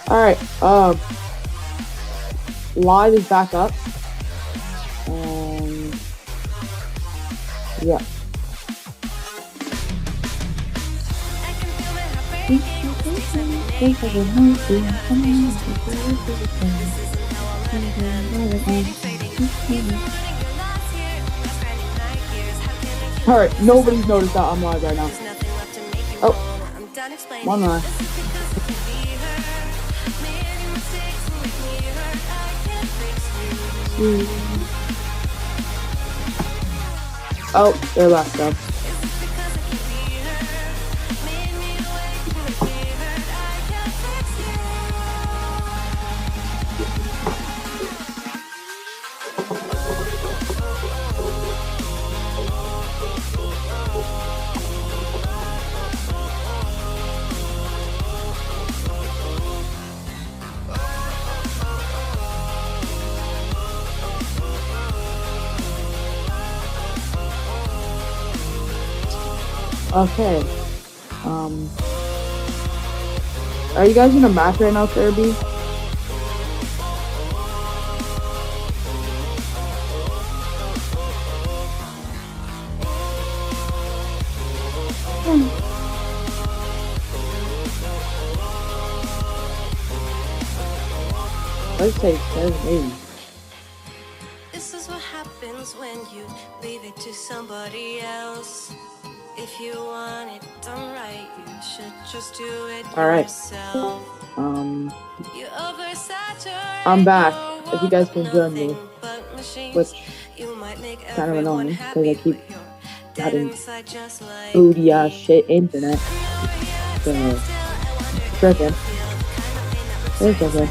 Alright, live is back up. And yeah. Alright, nobody's noticed that I'm live right now. Oh, one more. Oh, they're back up. Okay. Are you guys in a match right now, Kirby? Let's say 780. This is what happens when you leave it to somebody else. If you want it done right, you should just do it yourself. I'm back. If you guys can join me, which kind of annoying because I keep having booty ass shit internet. So, tripping. It's okay.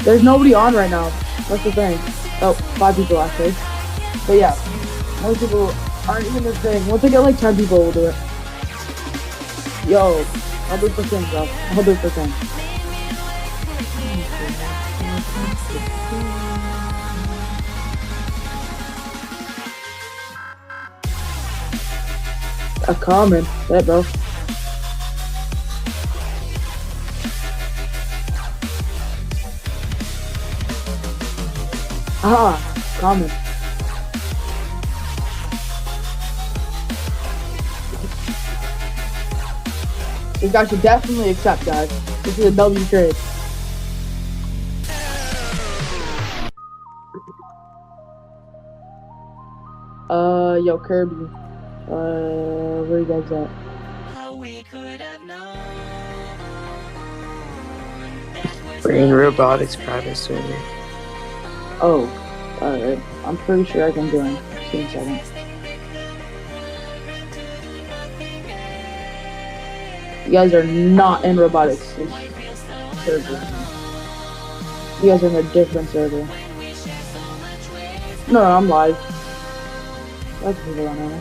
There's nobody on right now. That's the thing. Oh, 5 people actually. But yeah, most people aren't even the thing. Once I get like 10 people, we'll do it. Yo, 100% bro. 100%. A comment. Yeah, bro. Comment. This guy should definitely accept, guys. This is a W trade. Yo, Kirby. Where you guys at? Brain Robotics private server. Oh, alright. I'm pretty sure I can join. Just give me a second. You guys are not in robotics server. You guys are in a different server. No, I'm live. That's people on there.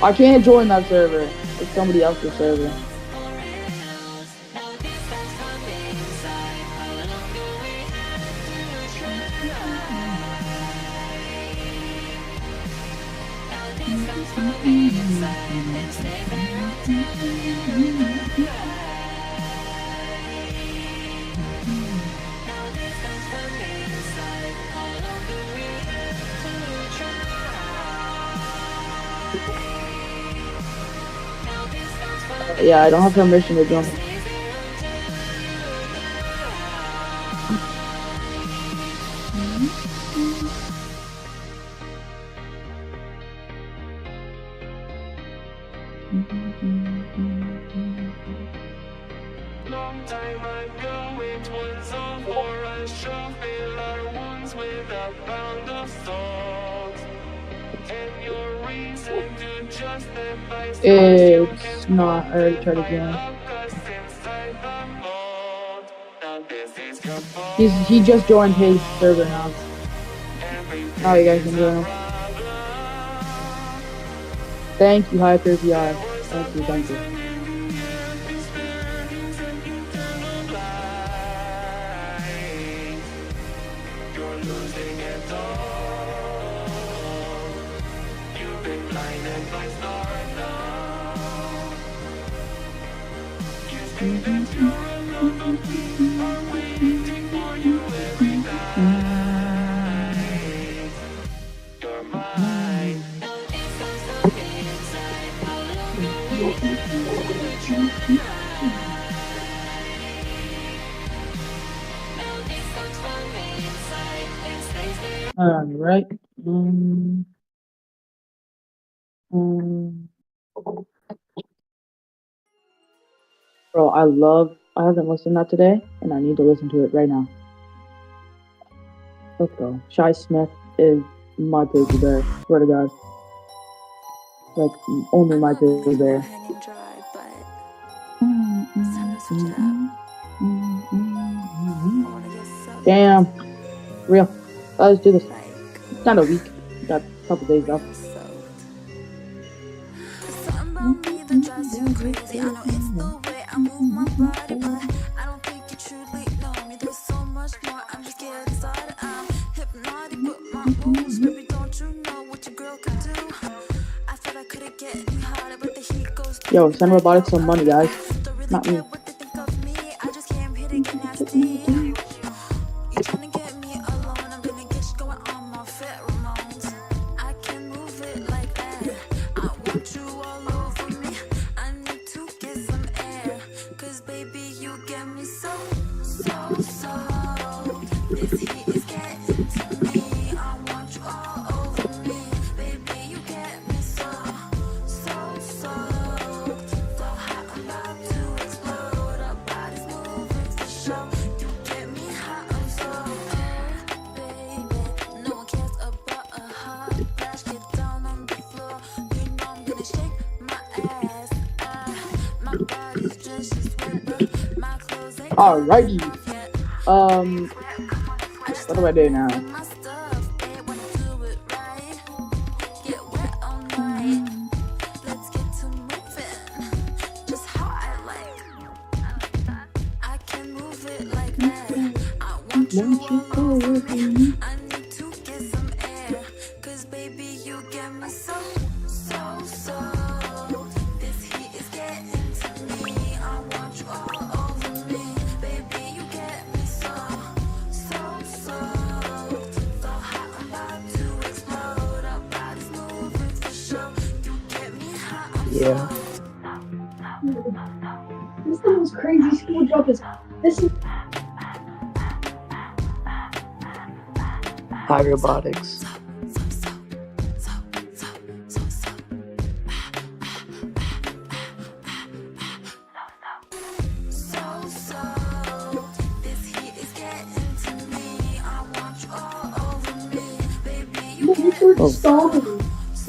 I can't join that server. It's somebody else's server. Yeah, I don't have permission to join. Long time ago it was all for a show. Fill our wounds with a pound of salt. And your reason to justify It's not. I already tried again. He just joined his server now. Now you guys can join him. Thank you, HyperVI. Thank you, thank you. Alright. Bro, I haven't listened to that today, and I need to listen to it right now. Let's go. Shy Smith is my baby bear. Swear to God. Like, only my baby bear. Damn. Real. Let's do this. It's not a week. We got a couple days left. Yo, send robotics some money, guys. Not me. Alrighty. What do I do now? Won't you go with me? I need to get some air, 'cause baby you get me so. This heat is getting to me. I want you all over me. Baby you get me so hot. I'm about to explode. Our bodies moving for sure. You get me hot. Yeah. This is the most crazy school job this is. Hi Robotics. Oh,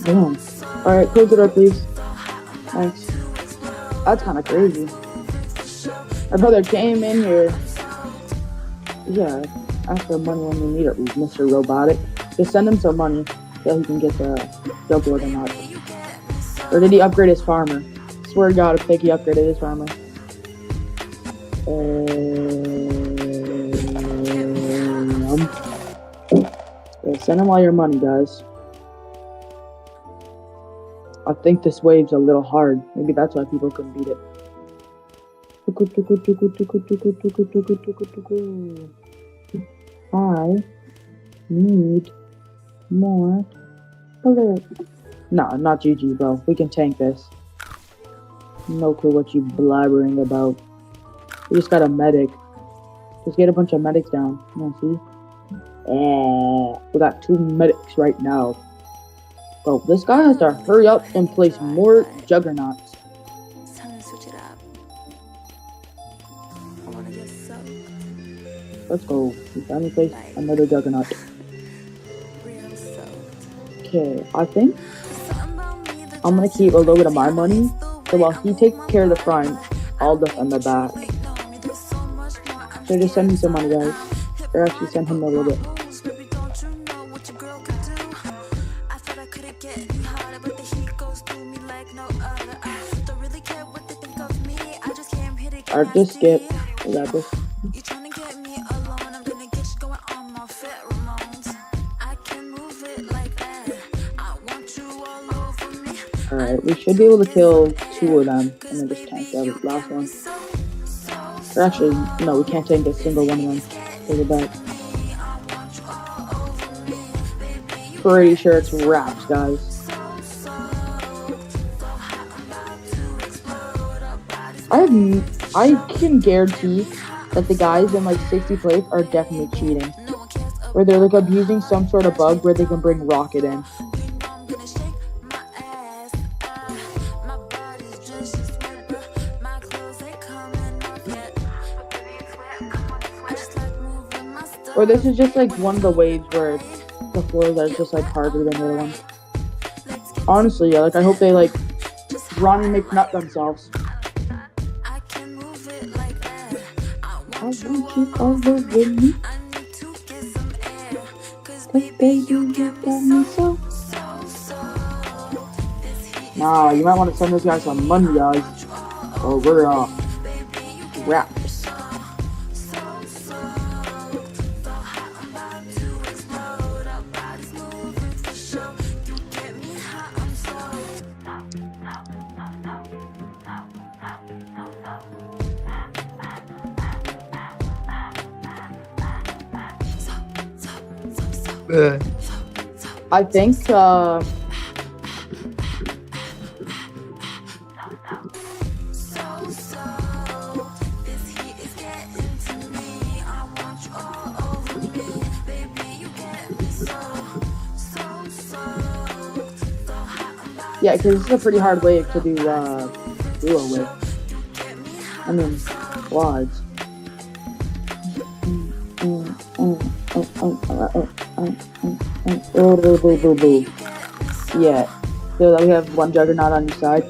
damn. Alright, close the door, please. Thanks. That's kind of crazy. My brother came in here. Yeah, ask for money when we need it, Mr. Robotic. Just send him some money so he can get the joke or not. Or did he upgrade his farmer? Swear to God, I think he upgraded his farmer. Yeah, send him all your money, guys. I think this wave's a little hard. Maybe that's why people couldn't beat it. I need more bullets. No, not GG, bro. We can tank this. No clue what you blabbering about. We just got a medic. Let's get a bunch of medics down. You see? We got 2 medics right now. Bro, this guy has to hurry up and place more juggernauts. Let's go. We finally faced another Juggernaut. Okay, I think I'm gonna keep a little bit of my money. So while he takes care of the front, I'll defend the back. So just send me some money, guys. Or actually send him a little bit. Alright, just skip. We got this. Alright, we should be able to kill 2 of them and then just tank the last one. Or actually, no, we can't tank a single one of them. Take it back. Pretty sure it's wraps, guys. I can guarantee that the guys in like 60 plates are definitely cheating. Or they're like abusing some sort of bug where they can bring Rocket in. Or this is just like one of the waves where the floors are just like harder than the other ones. Honestly, yeah, like I hope they like run and make nut themselves. I want you all over me. Cause baby, you got me so. Nah, you might want to send those guys some money, guys. Or we're wraps. I think yeah, because this is a pretty hard wave to do duo with. I mean, quads. Yeah, so that we have one Juggernaut on each side.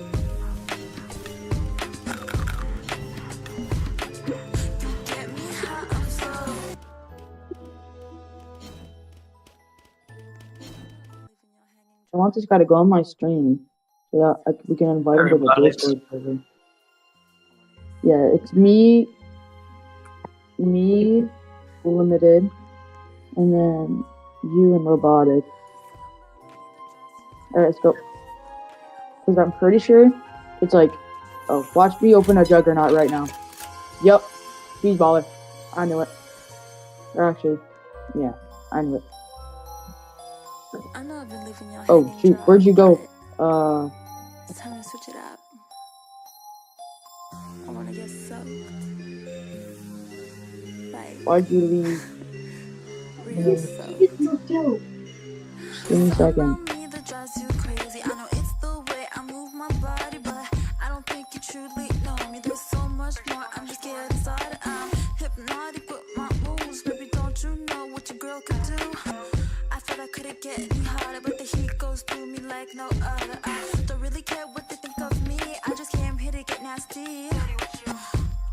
I want this guy to go on my stream so that we can invite him to the Discord server. Yeah, it's me, Limited, and then you and Robotic. Alright, let's go. Because I'm pretty sure it's like, oh, watch me open a Juggernaut right now. Yup, Speed Baller. I knew it. Or actually, yeah, I knew it. Oh, shoot, where'd you go? It's time to switch it up. I wanna get soaked. Like, Why'd you leave? real soaked. Give me a second.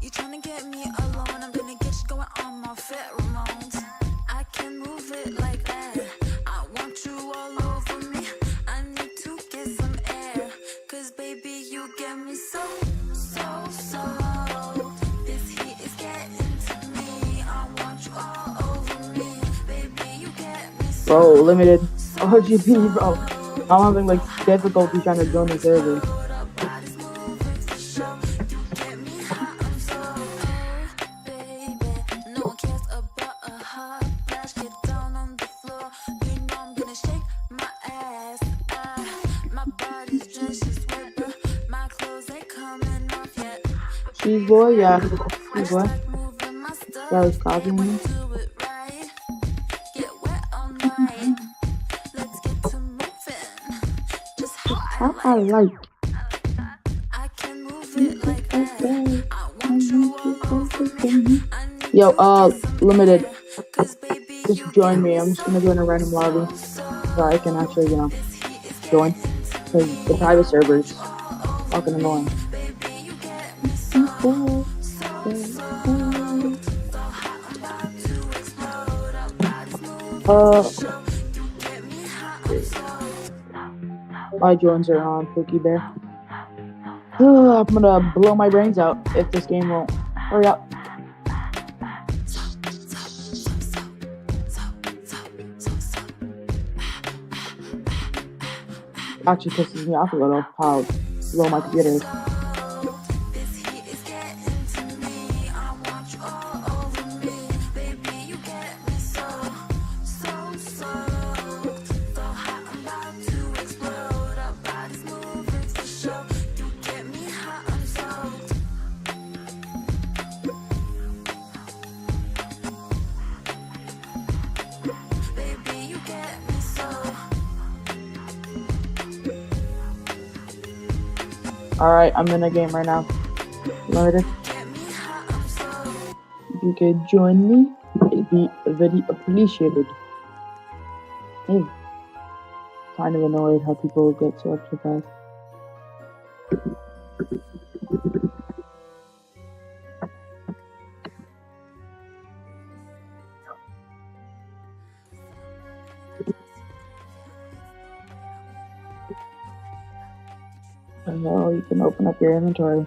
You tryna get me alone, I'm gonna get you going on my pheromones. I can move it like that. I want you all over me. I need to get some air. Cause baby, you get me so. This heat is getting to me. I want you all over me. Baby, you get me so. Bro, Limited. RGB, bro. I'm having like difficulty trying to join the server. Cheese boy, yeah. Cheese boy. That was copying me. How I like. I can move it like that. I want you all over me. I need Yo, limited. Just join me. I'm just gonna join a random lobby so I can actually, join. Because the private server's fucking annoying. My joins are on Pookie Bear. I'm gonna blow my brains out if this game won't hurry up. Actually pisses me off a little how slow my computer is. Alright, I'm in a game right now. Limited. If you could join me, it'd be very appreciated. Hey. Kind of annoyed how people get so extra fast. You can open up your inventory.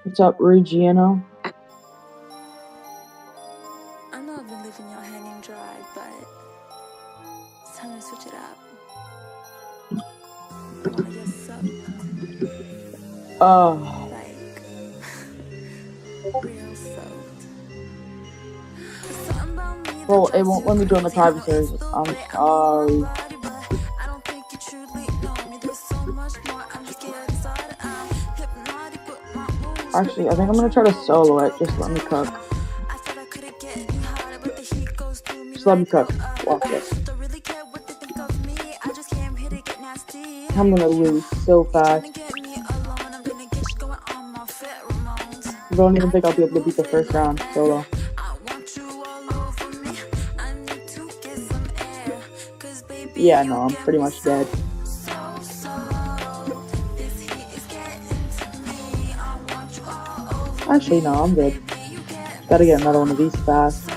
What's up, Regina? I know I've been leaving y'all hanging dry, but it's time to switch it up. I just suck. Like, real soaked. Well, it won't let me join the private servers. I'm sorry. Actually, I think I'm gonna try to solo it. Just let me cook. Just let me cook. Watch this. I'm gonna lose so fast. I don't even think I'll be able to beat the first round solo. Yeah, no, I'm pretty much dead. Actually, no, I'm good. Gotta get another one of these fast.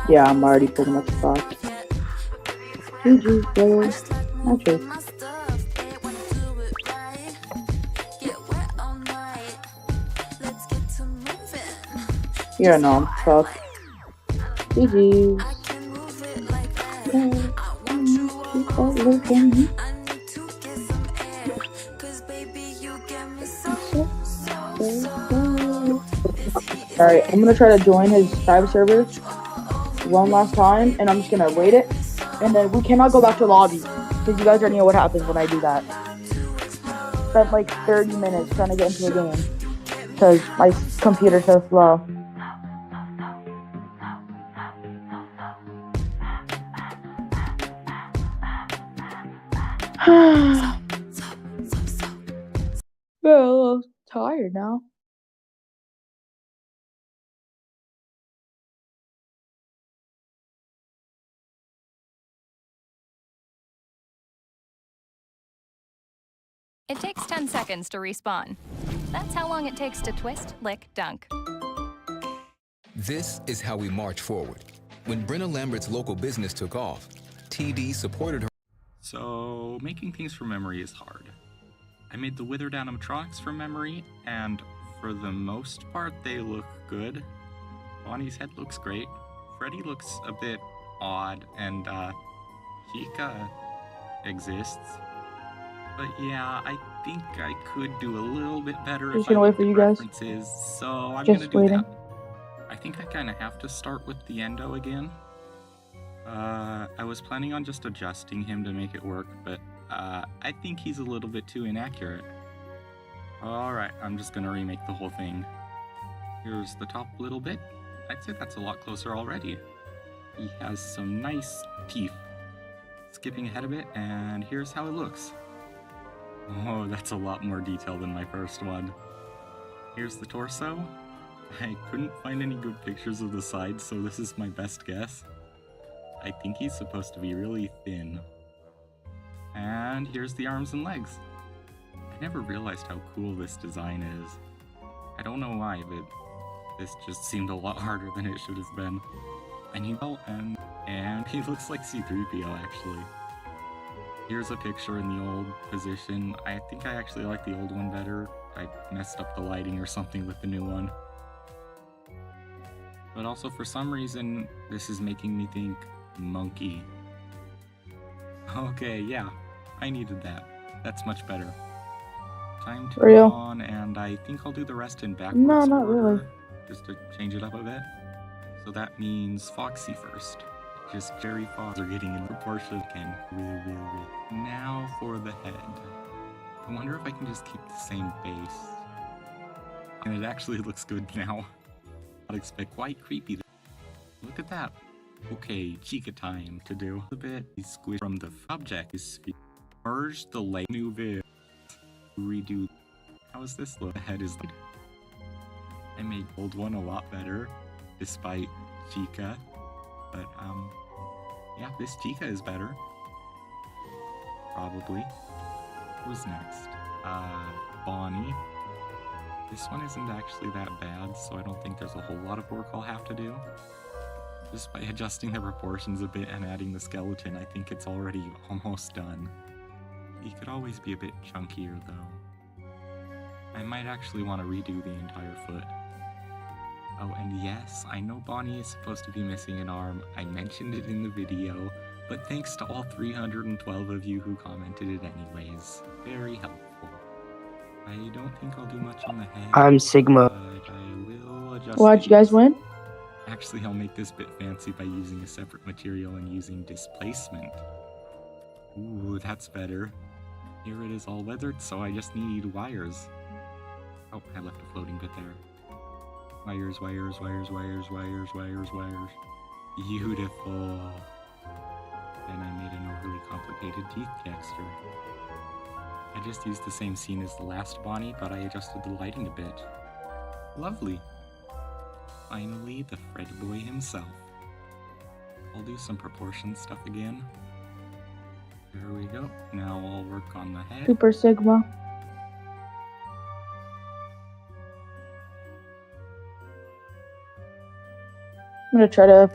Yeah, I'm already pretty much fucked. GG, brother. Naturally. Yeah, no, I'm fucked. GG. Alright, I'm gonna try to join his private server one last time, and I'm just gonna wait it, and then we cannot go back to lobby, because you guys already know what happens when I do that. Spent like 30 minutes trying to get into a game, because my computer's so slow. I'm a little tired now. It takes 10 seconds to respawn. That's how long it takes to twist, lick, dunk. This is how we march forward. When Brenna Lambert's local business took off, TD supported her. So, making things from memory is hard. I made the withered animatronics from memory, and for the most part, they look good. Bonnie's head looks great. Freddy looks a bit odd, and Chica exists. But yeah, I think I could do a little bit better Just if I gonna wait looked for at you guys. references, so I'm Just gonna do waiting. that. I think I kind of have to start with the endo again. I was planning on just adjusting him to make it work, but I think he's a little bit too inaccurate. Alright, I'm just gonna remake the whole thing. Here's the top little bit. I'd say that's a lot closer already. He has some nice teeth. Skipping ahead a bit, and here's how it looks. Oh, that's a lot more detail than my first one. Here's the torso. I couldn't find any good pictures of the sides, so this is my best guess. I think he's supposed to be really thin. And here's the arms and legs. I never realized how cool this design is. I don't know why, but this just seemed a lot harder than it should have been. I need help, and he looks like C-3PO actually. Here's a picture in the old position. I think I actually like the old one better. I messed up the lighting or something with the new one. But also for some reason, this is making me think monkey. Okay, yeah, I needed that. That's much better. Time to move on, and I think I'll do the rest in backwards No, not order, really. just to change it up a bit. So that means Foxy first. Just Jerry Fox are getting in proportion again. Really. Now for the head. I wonder if I can just keep the same face. And it actually looks good now. I'd expect quite creepy. Look at that. Okay, Chica time to do a bit. Squish from the object is merge the leg new vid. Redo. How is this look? The head is. I made the old one a lot better, despite Chica. But yeah, this Chica is better. Probably. Who's next? Bonnie. This one isn't actually that bad, so I don't think there's a whole lot of work I'll have to do. Just by adjusting the proportions a bit and adding the skeleton, I think it's already almost done. He could always be a bit chunkier though. I might actually want to redo the entire foot. Oh, and yes, I know Bonnie is supposed to be missing an arm. I mentioned it in the video, but thanks to all 312 of you who commented it anyways. Very helpful. I don't think I'll do much on the head. I'm Sigma. But I will adjust. Why'd you guys win? Actually, I'll make this bit fancy by using a separate material and using displacement. Ooh, that's better. Here it is all weathered, so I just need wires. Oh, I left a floating bit there. Wires. Beautiful. Then I made an overly complicated teeth texture. I just used the same scene as the last Bonnie, but I adjusted the lighting a bit. Lovely. Finally, the Fred boy himself. I'll do some proportion stuff again. There we go. Now I'll work on the head. Super Sigma. I'm gonna try to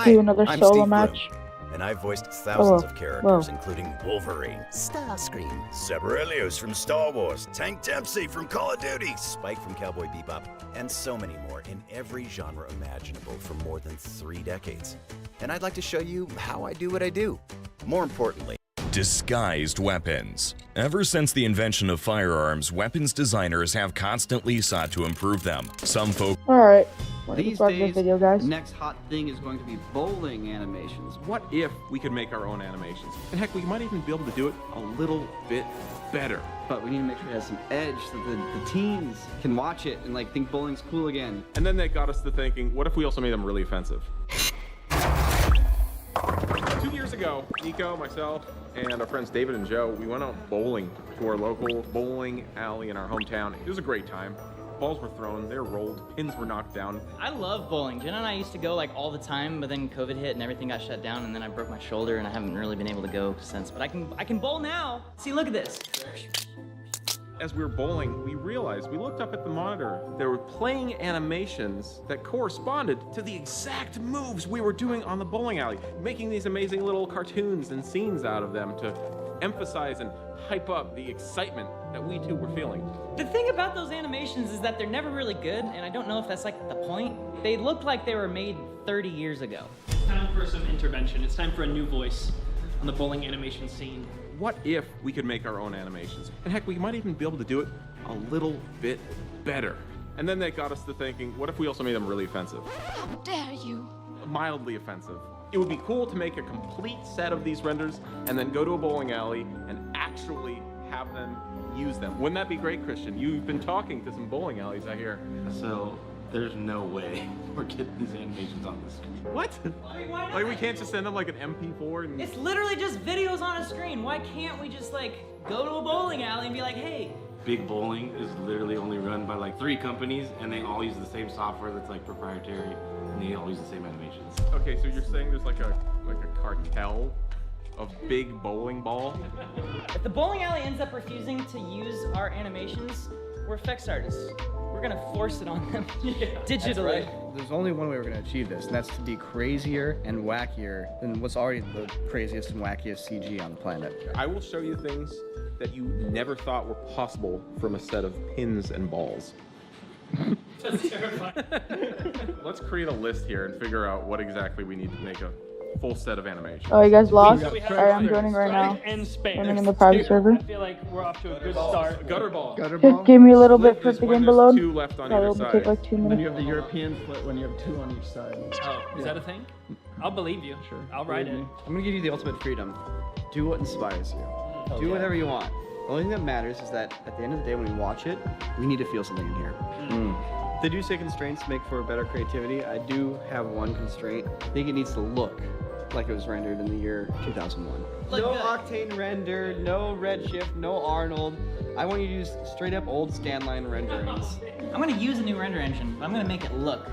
do another I'm solo Steve match. Bloom, and I've voiced thousands Oh, of characters, whoa. including Wolverine, Starscream, Cerberus from Star Wars, Tank Dempsey from Call of Duty, Spike from Cowboy Bebop, and so many more in every genre imaginable for more than 3 decades. And I'd like to show you how I do what I do. More importantly, Disguised weapons. Ever since the invention of firearms, weapons designers have constantly sought to improve them. Some folks Alright. These Start this days, video, guys. the next hot thing is going to be bowling animations. What if we could make our own animations? And heck, we might even be able to do it a little bit better. But we need to make sure it has some edge so the teens can watch it and like think bowling's cool again. And then that got us to thinking, what if we also made them really offensive? 2 years ago, Nico, myself, and our friends David and Joe, we went out bowling to our local bowling alley in our hometown. It was a great time. Balls were thrown, they were rolled, pins were knocked down. I love bowling. Jenna and I used to go like all the time, but then COVID hit and everything got shut down, and then I broke my shoulder and I haven't really been able to go since. But I can bowl now. See, look at this. As we were bowling, we realized, we looked up at the monitor, they were playing animations that corresponded to the exact moves we were doing on the bowling alley, making these amazing little cartoons and scenes out of them to emphasize and hype up the excitement that we too were feeling. The thing about those animations is that they're never really good, and I don't know if that's like the point. They look like they were made 30 years ago. It's time for some intervention. It's time for a new voice on the bowling animation scene. What if we could make our own animations? And heck, we might even be able to do it a little bit better. And then that got us to thinking, what if we also made them really offensive? How dare you? Mildly offensive. It would be cool to make a complete set of these renders and then go to a bowling alley and actually have them use them. Wouldn't that be great, Christian? You've been talking to some bowling alleys, I hear. So there's no way we're getting these animations on the screen. What? Why not? Like we can't just send them like an MP4 and... It's literally just videos on a screen. Why can't we just like go to a bowling alley and be like, hey? Big Bowling is literally only run by like 3 companies, and they all use the same software that's like proprietary, and they all use the same animations. Okay, so you're saying there's like a cartel of big bowling ball? If the bowling alley ends up refusing to use our animations, we're effects artists. We're gonna force it on them digitally. Right. There's only one way we're gonna achieve this, and that's to be crazier and wackier than what's already the craziest and wackiest CG on the planet. I will show you things that you never thought were possible from a set of pins and balls. That's terrifying. Let's create a list here and figure out what exactly we need to make a full set of animations. Oh, you guys lost? We have Alright, I'm joining right now. And Spain. Joining in the private server. I feel like we're off to a good start. Gutter ball. Just give me a little bit for the game to load. 2 left on That'll either side. take like 2 minutes. Then you have the European split when you have 2 on each side. Oh, is that a thing? I'll believe you. Sure. I'll write it. I'm gonna give you the ultimate freedom. Do what inspires you. Do whatever you want. The only thing that matters is that at the end of the day when we watch it, we need to feel something in here. They do say constraints make for better creativity. I do have one constraint. I think it needs to look like it was rendered in the year 2001. No Octane render, no Redshift, no Arnold. I want you to use straight up old scanline renderings. I'm gonna use a new render engine, but I'm gonna make it look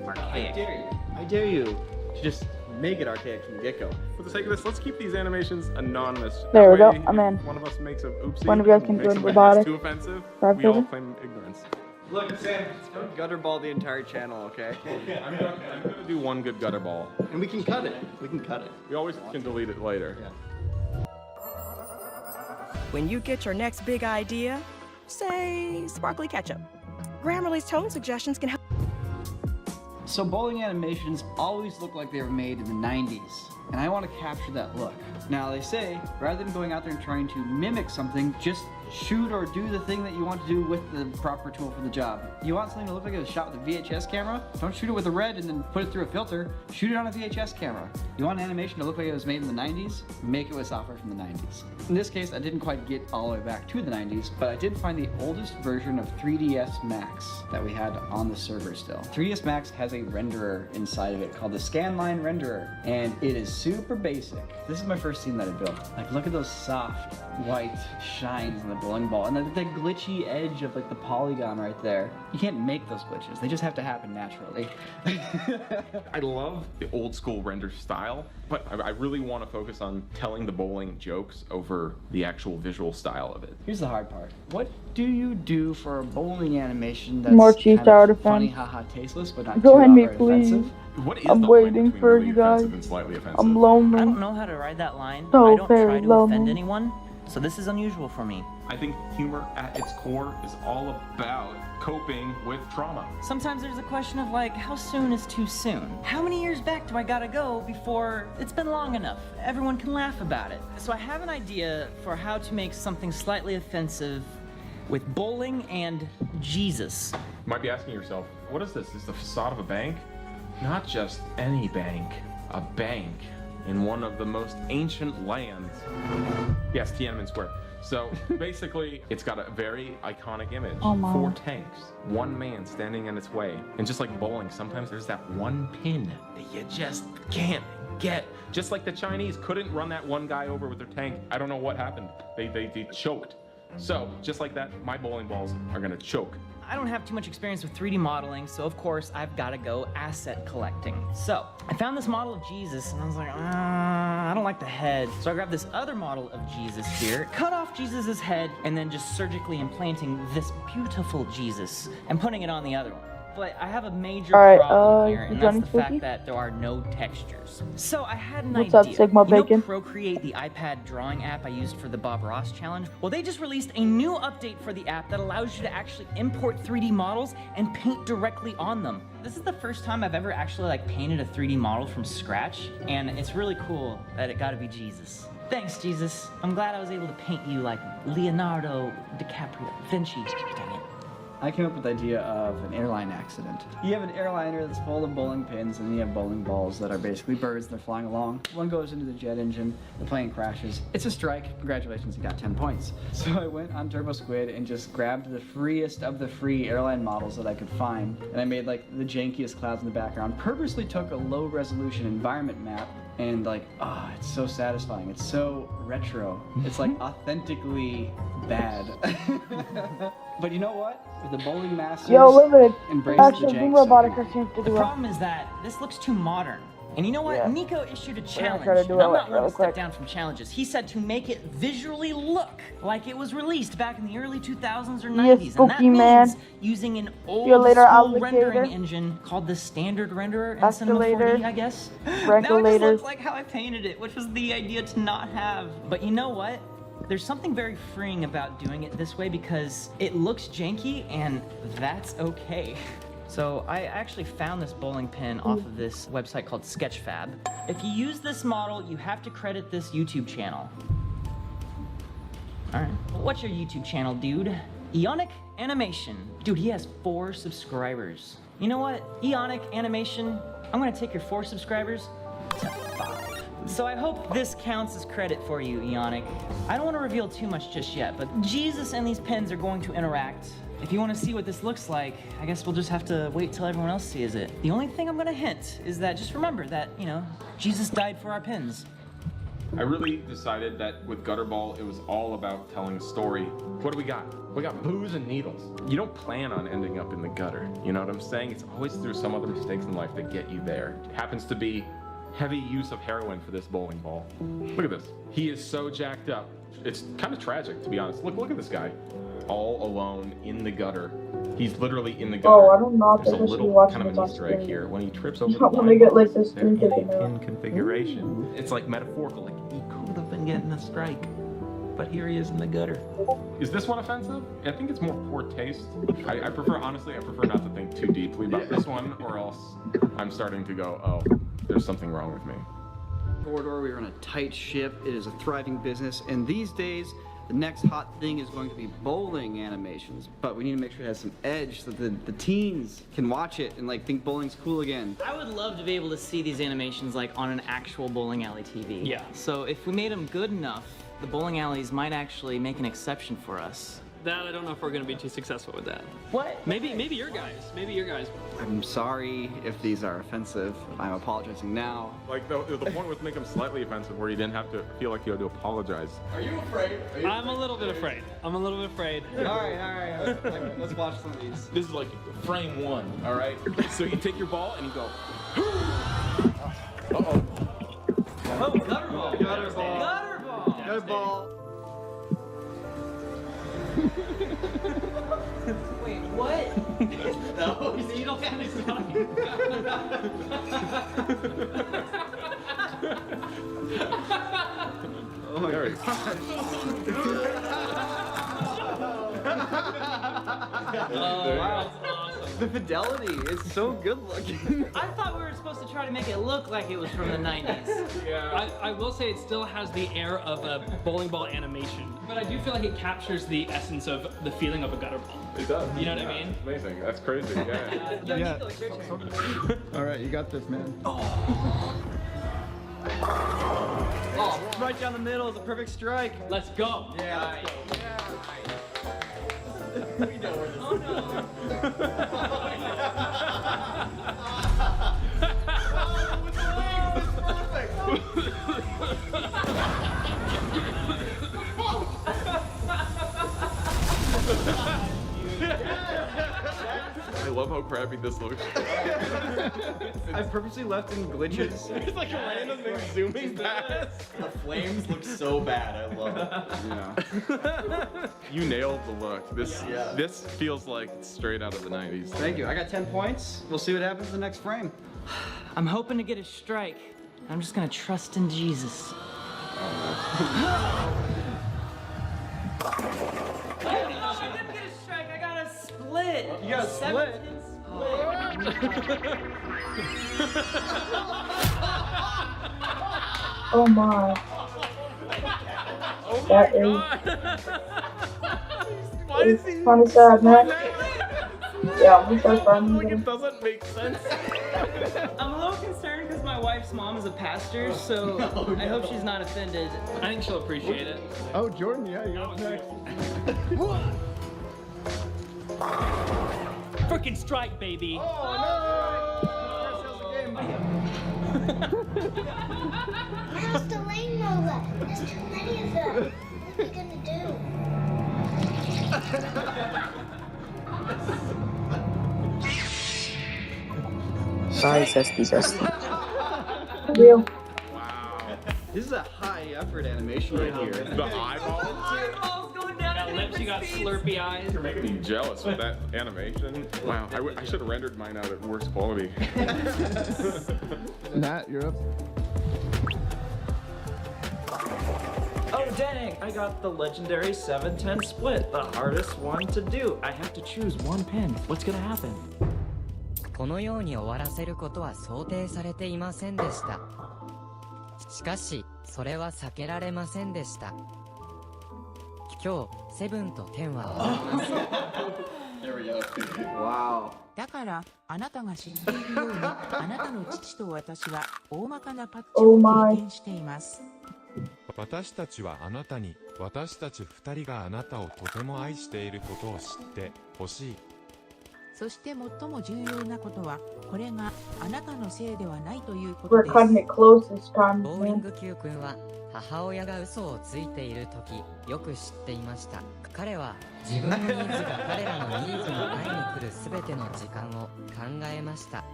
archaic. I dare you to just make it archaic from the get-go. For the sake of this, let's keep these animations anonymous. There we That go, way, I'm in. if one of us makes a oopsie, One of you guys can makes join something robotic. that's too offensive, Private we all server. claim ignorance. Look, Sam, don't gutterball the entire channel, okay? I'm gonna do one good gutter ball. And we can cut it. We can cut it. We always can delete it later. When you get your next big idea, say sparkly ketchup, Grammarly's tone suggestions can help. So bowling animations always look like they were made in the 90s, and I want to capture that look. Now they say, rather than going out there and trying to mimic something, just shoot or do the thing that you want to do with the proper tool for the job. You want something to look like it was shot with a VHS camera? Don't shoot it with a red and then put it through a filter. Shoot it on a VHS camera. You want an animation to look like it was made in the 90s? Make it with software from the 90s. In this case, I didn't quite get all the way back to the 90s, but I did find the oldest version of 3ds Max that we had on the server still. 3ds Max has a renderer inside of it called the Scanline Renderer, and it is super basic. This is my first scene that I built. Like, look at those soft white shines on the bowling ball, and that glitchy edge of like the polygon right there. You can't make those glitches. They just have to happen naturally. I love the old school render style, but I really want to focus on telling the bowling jokes over the actual visual style of it. Here's the hard part. What do you do for a bowling animation that's More cheese kind tower of funny, defense. haha, tasteless, but not Join too me, outright please. offensive? What is I'm the line waiting between for really you guys. offensive and slightly offensive? I'm lonely. I don't know how to ride that line. So I don't very try to lonely. offend anyone, so this is unusual for me. I think humor at its core is all about coping with trauma. Sometimes there's a question of like, how soon is too soon? How many years back do I gotta go before it's been long enough? Everyone can laugh about it. So I have an idea for how to make something slightly offensive with bowling and Jesus. You might be asking yourself, what is this? Is this the facade of a bank? Not just any bank, a bank in one of the most ancient lands. Yes, Tiananmen Square. So basically, it's got a very iconic image. Oh, my. 4 tanks, 1 man standing in its way. And just like bowling, sometimes there's that one pin that you just can't get. Just like the Chinese couldn't run that one guy over with their tank. I don't know what happened. They choked. So just like that, my bowling balls are gonna choke. I don't have too much experience with 3D modeling, so of course I've got to go asset collecting. So I found this model of Jesus and I was like, I don't like the head. So I grabbed this other model of Jesus here, cut off Jesus's head, and then just surgically implanting this beautiful Jesus and putting it on the other one. But I have a major problem here, and that's the fact that there are no textures. So I had an What's idea. up, Sigma You know Bacon? Procreate, the iPad drawing app I used for the Bob Ross challenge? Well, they just released a new update for the app that allows you to actually import 3D models and paint directly on them. This is the first time I've ever actually like painted a 3D model from scratch, and it's really cool that it got to be Jesus. Thanks, Jesus. I'm glad I was able to paint you like Leonardo DiCaprio. Vinci. Dang it. I came up with the idea of an airline accident. You have an airliner that's full of bowling pins, and you have bowling balls that are basically birds. They're flying along. One goes into the jet engine. The plane crashes. It's a strike. Congratulations, you got 10 points. So I went on TurboSquid and just grabbed the freest of the free airline models that I could find, and I made like the jankiest clouds in the background. Purposely took a low-resolution environment map, and like, it's so satisfying. It's so retro. It's like authentically bad. But you know what? The bowling masters embrace the jank. The problem is that this looks too modern. And you know what? Nico issued a challenge. try to do And I'm it not one to real step quick. down from challenges. He said to make it visually look like it was released back in the early 2000s or 90s. And that spooky man. means using an old See you later, school alligator. rendering engine called the Standard Renderer in Cinema Escalator. 4D, I guess. Now it Regulators. just looks like how I painted it, which was the idea to not have. But you know what? There's something very freeing about doing it this way because it looks janky and that's okay. So I actually found this bowling pin off of this website called Sketchfab. If you use this model, you have to credit this YouTube channel. All right. What's your YouTube channel, dude? Eonic Animation. Dude, he has 4 subscribers. You know what? Eonic Animation, I'm gonna take your 4 subscribers to 5. So I hope this counts as credit for you, Eonic. I don't want to reveal too much just yet, but Jesus and these pins are going to interact. If you want to see what this looks like, I guess we'll just have to wait till everyone else sees it. The only thing I'm going to hint is that just remember that, you know, Jesus died for our pins. I really decided that with Gutterball, it was all about telling a story. What do we got? We got booze and needles. You don't plan on ending up in the gutter. You know what I'm saying? It's always through some other mistakes in life that get you there. It happens to be heavy use of heroin for this bowling ball. Look at this. He is so jacked up. It's kind of tragic, to be honest. Look at this guy. All alone in the gutter. He's literally in the gutter. Oh, I don't know if There's a I should be little watching kind of the an Easter egg bus here. When he trips I over the don't want to line, get like this they're in screen a taken pin out. configuration. It's like metaphorical. Like he could have been getting a strike, but here he is in the gutter. Is this one offensive? I think it's more poor taste. I prefer, honestly, I prefer not to think too deeply about this one, or else I'm starting to go, oh, there's something wrong with me. Corridor, we are on a tight ship. It is a thriving business, and these days, the next hot thing is going to be bowling animations. But we need to make sure it has some edge so that the teens can watch it and like think bowling's cool again. I would love to be able to see these animations like on an actual bowling alley TV. Yeah. So if we made them good enough, the bowling alleys might actually make an exception for us. That, I don't know if we're going to be too successful with that. What? Maybe your guys. Maybe your guys. I'm sorry if these are offensive. I'm apologizing now. Like the point was make him slightly offensive, where you didn't have to feel like you had to apologize. Are you afraid? I'm a little bit afraid. I'm a little bit afraid. All right. Let's watch some of these. This is like frame 1, all right? So you take your ball and you go. Uh-oh. Oh, gutterball. Gutterball. Gutterball. Wait, what? No. You don't have to stop. Oh my There God. Oh, wow, that's awesome. The fidelity is so good looking. I thought we were supposed to try to make it look like it was from the 90s. Yeah. I will say it still has the air of a bowling ball animation, but I do feel like it captures the essence of the feeling of a gutter ball. It does. You know what I mean? Amazing. That's crazy. Yeah. Yeah. All right, you got this, man. Oh, Right down the middle is a perfect strike. Let's go. Yeah. we know where this is going. I love how crappy this looks. I purposely left in glitches. It's like a random thing zooming past. The flames look so bad. I love it. Yeah. You nailed the look. This feels like it's straight out of the 90s. Thank you. I got 10 points. We'll see what happens in the next frame. I'm hoping to get a strike. I'm just gonna trust in Jesus. I didn't get a strike. I got a split. You got a split? Oh my. Oh That my God. is kind of sad, man. Yeah, we start farming. Like, it doesn't make sense. I'm a little concerned because my wife's mom is a pastor, so I hope she's not offended. I think she'll appreciate it. Oh, Jordan, yeah, you're up next. Frickin' strike, baby. Oh, no! How's the lane roller? There's too many of them. What are we gonna do? Sorry, Zesty Zesty. Real. Wow. This is a high effort animation right here. The eyeballs? Eyeballs going down. Got lips, you got slurpy eyes. You're making me jealous with that animation. Wow, I should have rendered mine out at worse quality. Nat, you're up. Oh dang, I got the legendary 7-10 split, the hardest one to do. I have to choose one pin. What's gonna happen? このように終わらせることは想定されていませんでした。しかし、それは避けられませんでした。今日、セブンと10は終わります。There we go. Wow. だから、あなたが知っているように、あなたの父と私は大まかなパッチを経験しています。私たちはあなたに、私たち二人があなたをとても愛していることを知ってほしい。そして最も重要なことは、これがあなたのせいではないということです。We're cutting it close this time. ボーリング Q 君は母親が嘘をついているときよく知っていました。彼は自分のニーズが彼らのニーズに会いに来るすべての時間を考えました。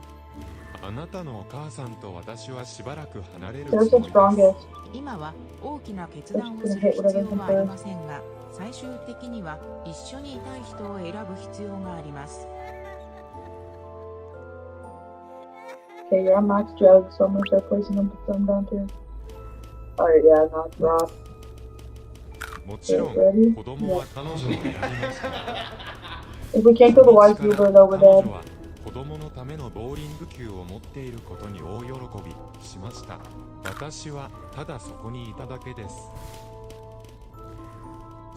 あなたのお母さんと私はしばらく離れるつもりです。今は大きな決断をする必要はありませんが、最終的には一緒にいたい人を選ぶ必要があります。Okay, you're on max drugs, so I'm gonna start placing them to thumb down too. Alright, yeah, now it's rock. もちろん、子供は彼女を選びました。 If we can't kill the wise Uber, though, we're dead. 子供のためのボーリング球を持っていることに大喜びしました。私はただそこにいただけです。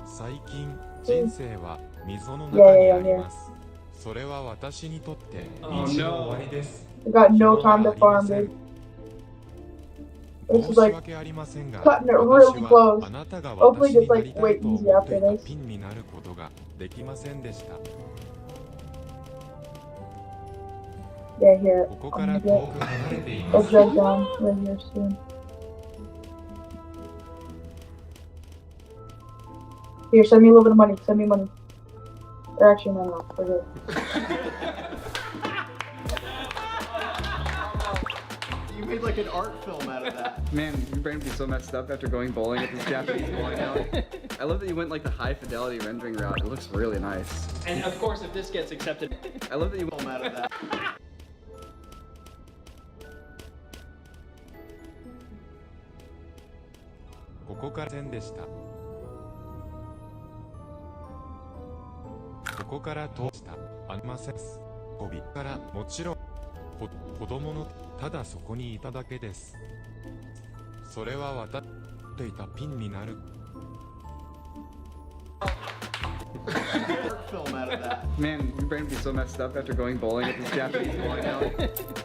最近、人生は溝の中にあります。それは私にとって道の終わりです。We got no time to farm, dude. This is like cutting it really close. Hopefully just like wait easy after this. Yeah, here. I'm gonna get a jug down right here soon. Here, send me a little bit of money. Send me money. Or actually, no, we're good. You made like an art film out of that. Man, your brain would be so messed up after going bowling at this Japanese bowling alley. I love that you went like the high fidelity rendering route. It looks really nice. And of course, if this gets accepted, I love that you went out of that. ここから線でした。ここから通したありません。語尾からもちろん子供のただそこにいただけです。それは渡っていたピンになる。Film out of that. Man, your brain would be so messed up after going bowling at this Japanese bowling alley.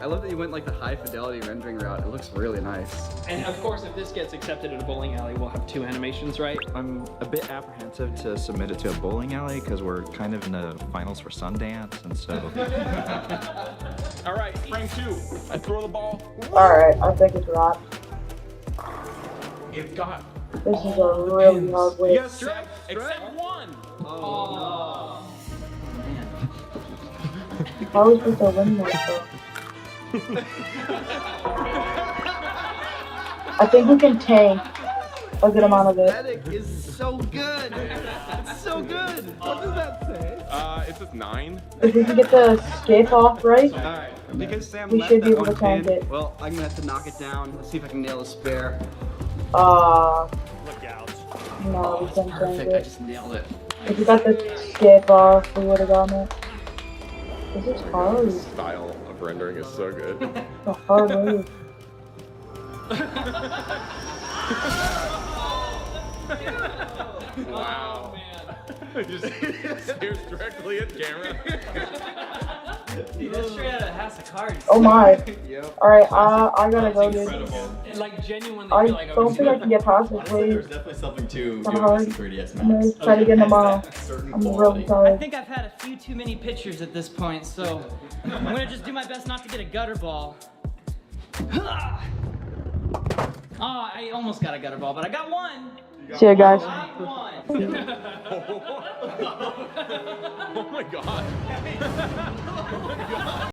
I love that you went like the high fidelity rendering route. It looks really nice. and of course, if this gets accepted at a bowling alley, we'll have 2 animations, right? I'm a bit apprehensive to submit it to a bowling alley because we're kind of in the finals for Sundance, and so. All right, frame 2. I throw the ball. Alright, I think it's rock. It got. This is a really hard way. Yes, except 1. Oh. How are we supposed to win this though? I think we can tank a good amount of it. Medic is so good. It's so good. What does that say? It says 9. If we can get the skip off right, Alright, because Sam we left should be that able to one tank pin, it. well, I'm gonna have to knock it down. Let's see if I can nail a spare. Look out. No, we can't tank Perfect, I it. just nailed it. If we got the skip off, we would have gotten it. This is hard. This style of rendering is so good. It's a hard move. Wow. Just stares directly at camera. Dude, that's straight out of House of Cards. Oh my. Yep. Alright, I gotta go, dude. Like genuinely I feel like don't think I can get past this Honestly, wave. there's definitely something to Kinda doing hard. this in 3DS I'm gonna Max. try to get in tomorrow. Certain I'm quality. really I tired. think I've had a few too many pictures at this point, so I'm gonna just do my best not to get a gutter ball. Oh, I almost got a gutter ball, but I got one. See ya, guys. I got one. Oh my god. Oh my god.